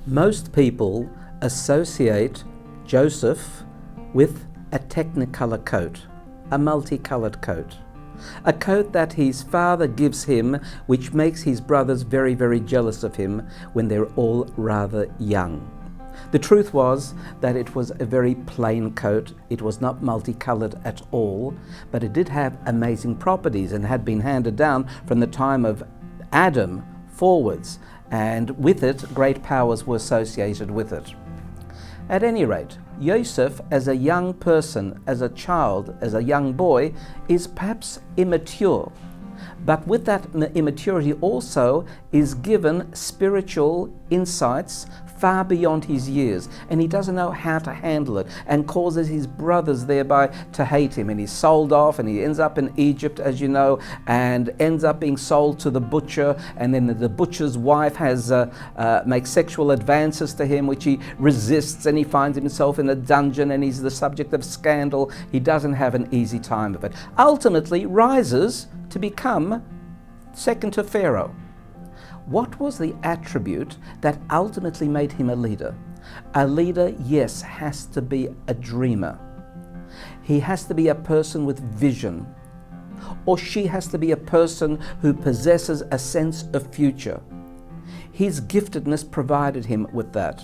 Most people associate Joseph with a technicolour coat, a multicoloured coat. A coat that his father gives him, which makes his brothers very, very jealous of him when they're all rather young. The truth was that it was a very plain coat. It was not multicoloured at all, but it did have amazing properties and had been handed down from the time of Adam forwards, and with it, great powers were associated with it. At any rate, Yosef, as a young person, as a child, as a young boy, is perhaps immature. But with that immaturity also is given spiritual insights far beyond his years, and he doesn't know how to handle it, and causes his brothers thereby to hate him, and he's sold off, and he ends up in Egypt, as you know, and ends up being sold to the butcher, and then the butcher's wife makes sexual advances to him, which he resists, and he finds himself in a dungeon, and he's the subject of scandal. He doesn't have an easy time of it. Ultimately rises to become second to Pharaoh. What was the attribute that ultimately made him a leader? A leader, yes, has to be a dreamer. He has to be a person with vision, or she has to be a person who possesses a sense of future. His giftedness provided him with that.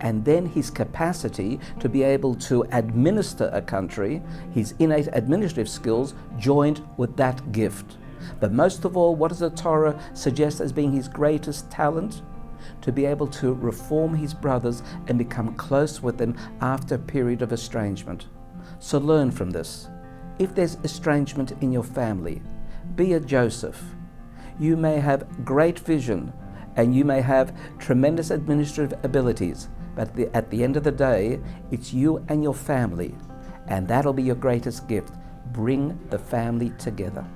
And then his capacity to be able to administer a country, his innate administrative skills joined with that gift. But most of all, what does the Torah suggest as being his greatest talent? To be able to reform his brothers and become close with them after a period of estrangement. So learn from this. If there's estrangement in your family, be a Joseph. You may have great vision and you may have tremendous administrative abilities, but at the end of the day, it's you and your family, and that'll be your greatest gift. Bring the family together.